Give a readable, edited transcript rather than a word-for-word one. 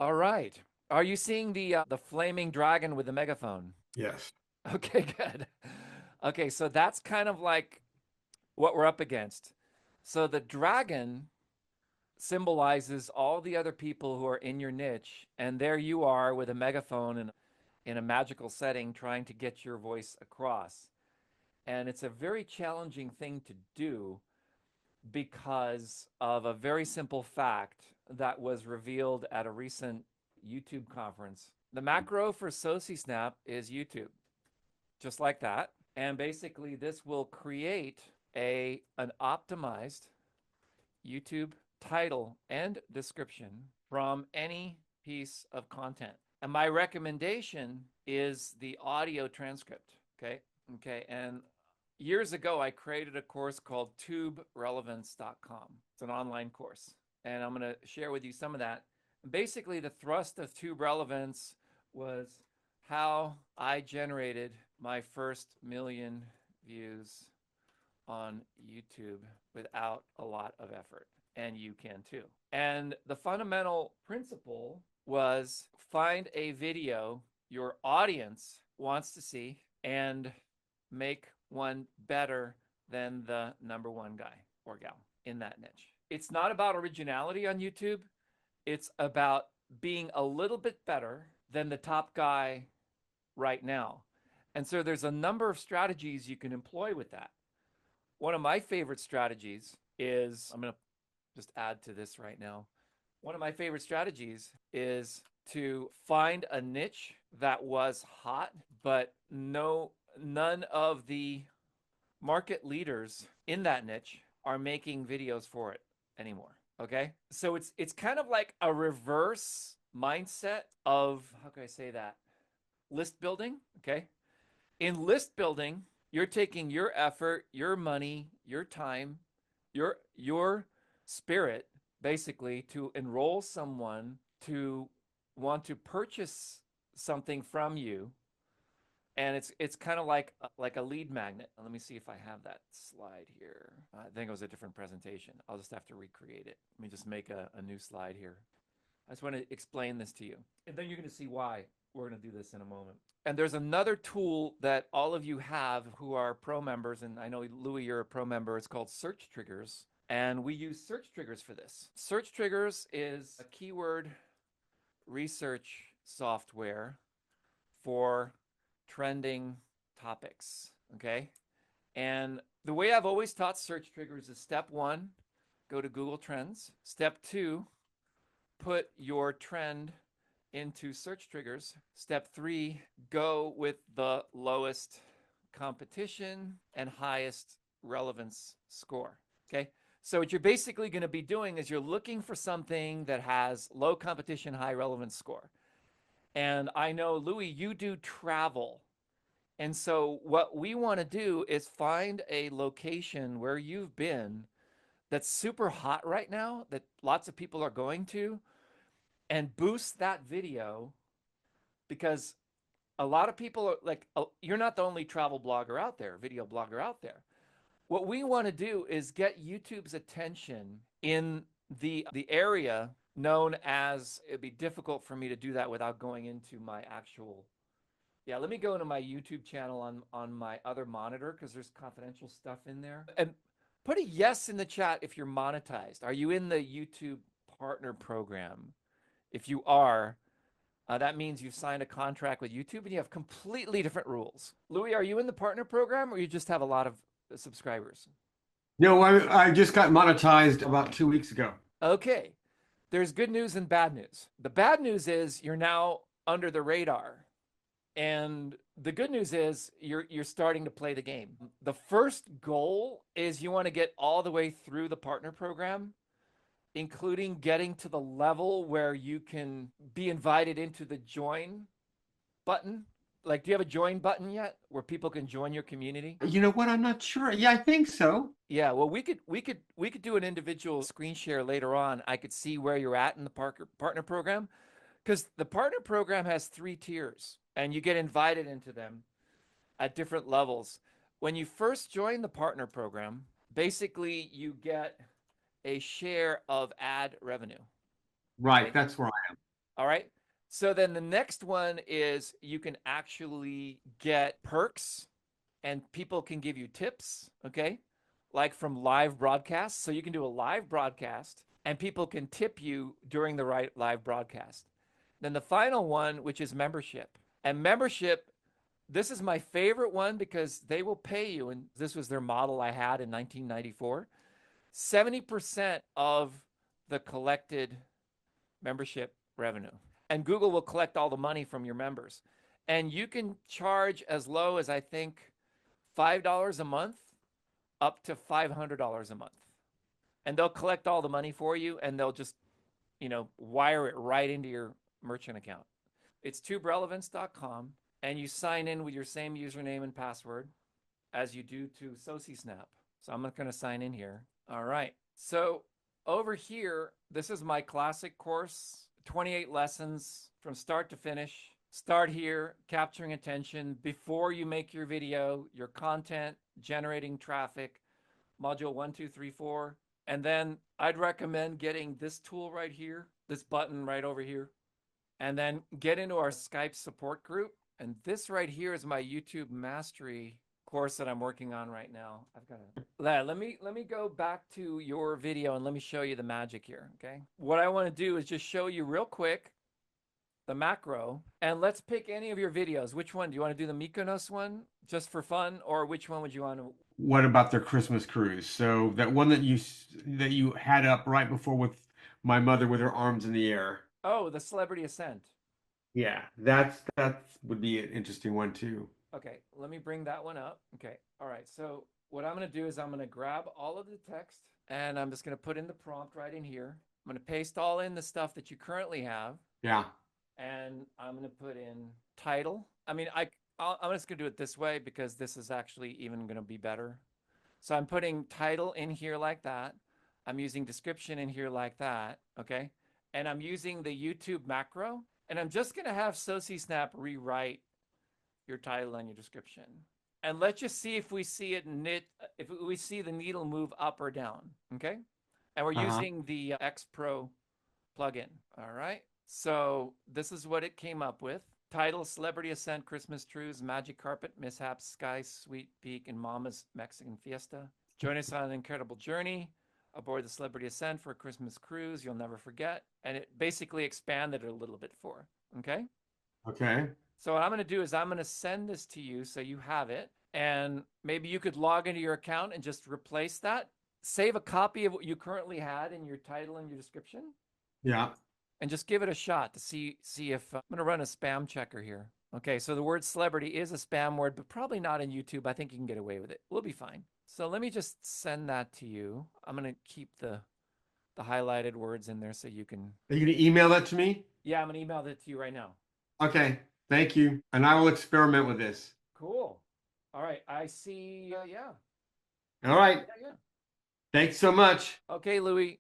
All right. Are you seeing the flaming dragon with the megaphone? Yes. Okay, good. Okay, so that's kind of like what we're up against. So the dragon symbolizes all the other people who are in your niche, and there you are with a megaphone and in a magical setting trying to get your voice across. And it's a very challenging thing to do because of a very simple fact that was revealed at a recent YouTube conference. The macro for SociSnap is YouTube, just like that. And basically, this will create an optimized YouTube title and description from any piece of content. And my recommendation is the audio transcript. Okay. Okay. And years ago, I created a course called 𝗵𝗶𝗹𝗶𝗵𝗶. It's an online course. And I'm going to share with you some of that. Basically, the thrust of 𝗵𝗶𝗹𝗶𝗵 was how I generated my first million views on YouTube without a lot of effort. And you can too. And the fundamental principle was find a video your audience wants to see and make one better than the number one guy or gal in that niche. It's not about originality on YouTube. It's about being a little bit better than the top guy right now. And so there's a number of strategies you can employ with that. One of my favorite strategies is, I'm going to just add to this right now. One of my favorite strategies is to find a niche that was hot, but none of the market leaders in that niche are making videos for it anymore. Okay. So it's kind of like a reverse mindset of, how can I say that? List building. Okay. In list building, you're taking your effort, your money, your time, your spirit basically to enroll someone to want to purchase something from you, and it's kind of like a lead magnet. Let me see if I have that slide here. I think it was a different presentation. I'll just have to recreate it. Let me just make a new slide here. I just want to explain this to you, and then you're going to see why we're going to do this in a moment. And there's another tool that all of you have who are pro members, and I know, Louis, you're a pro member. It's called Search Triggers, and we use search triggers for this. Search Triggers is a keyword research software for trending topics, okay? And the way I've always taught search triggers is step one, go to Google Trends. Step two, put your trend into search triggers. Step three, go with the lowest competition and highest relevance score. Okay. So what you're basically going to be doing is you're looking for something that has low competition, high relevance score. And I know, Louis, you do travel. And so what we want to do is find a location where you've been that's super hot right now, that lots of people are going to, and boost that video, because a lot of people are like, oh, you're not the only travel blogger out there, video blogger out there. What we want to do is get YouTube's attention in the area known as, it'd be difficult for me to do that without going into my actual, yeah, let me go into my YouTube channel on my other monitor because there's confidential stuff in there. And put a yes in the chat if you're monetized. Are you in the YouTube partner program? If you are, that means you've signed a contract with YouTube and you have completely different rules. Louis, are you in the partner program or you just have a lot of subscribers? No, I just got monetized about 2 weeks ago. Okay. There's good news and bad news. The bad news is you're now under the radar. And the good news is you're starting to play the game. The first goal is you want to get all the way through the partner program, including getting to the level where you can be invited into the join button. Like, do you have a join button yet where people can join your community? You know what? I'm not sure. Yeah, I think so. Yeah, well, we could do an individual screen share later on. I could see where you're at in the partner program, because the partner program has 3 tiers and you get invited into them at different levels. When you first join the partner program, basically you get a share of ad revenue. Right, Okay. that's where I am. All right. So then the next one is you can actually get perks and people can give you tips, okay? Like from live broadcasts. So you can do a live broadcast and people can tip you during the right live broadcast. Then the final one, which is membership. And membership, this is my favorite one because they will pay you. And this was their model I had in 1994. 70% of the collected membership revenue. And Google will collect all the money from your members. And you can charge as low as I think $5 a month up to $500 a month. And they'll collect all the money for you and they'll just, wire it right into your merchant account. It's 𝗵𝗵𝗹𝗶𝗵𝗶.com and you sign in with your same username and password as you do to SociSnap. So I'm going to sign in here. All right. So over here, this is my classic course, 28 lessons from start to finish. Start here, capturing attention before you make your video, your content, generating traffic, module 1, 2, 3, 4. And then I'd recommend getting this tool right here, this button right over here, and then get into our Skype support group. And this right here is my YouTube mastery course that I'm working on right now. I've got to let me go back to your video and let me show you the magic here. Okay. What I want to do is just show you real quick the macro, and let's pick any of your videos. Which one do you want to do? The Mykonos one just for fun, or which one would you want to? What about their Christmas cruise? So that one that you had up right before with my mother with her arms in the air. Oh, the celebrity ascent. Yeah, that would be an interesting one too. Okay, let me bring that one up. Okay, all right. So what I'm going to do is I'm going to grab all of the text and I'm just going to put in the prompt right in here. I'm going to paste all in the stuff that you currently have. Yeah. And I'm going to put in title. I mean, I'm just going to do it this way because this is actually even going to be better. So I'm putting title in here like that. I'm using description in here like that. Okay. And I'm using the YouTube macro. And I'm just going to have SociSnap rewrite your title and your description. And let's just see if we see it if we see the needle move up or down. Okay. And we're using the X Pro plugin. All right. So this is what it came up with. Title, Celebrity Ascent, Christmas Trues, Magic Carpet, Mishaps, Sky, Sweet Peak, and Mama's Mexican Fiesta. Join us on an incredible journey aboard the Celebrity Ascent for a Christmas cruise you'll never forget. And it basically expanded it a little bit for. Okay? Okay. So what I'm going to do is I'm going to send this to you so you have it. And maybe you could log into your account and just replace that. Save a copy of what you currently had in your title and your description. Yeah. And just give it a shot to see if I'm going to run a spam checker here. Okay, so the word celebrity is a spam word, but probably not in YouTube. I think you can get away with it. We'll be fine. So let me just send that to you. I'm going to keep the highlighted words in there so you can. Are you going to email that to me? Yeah, I'm going to email that to you right now. Okay. Thank you. And I will experiment with this. Cool. All right. I see. Yeah. All right. Yeah. Thanks so much. Okay, Louis.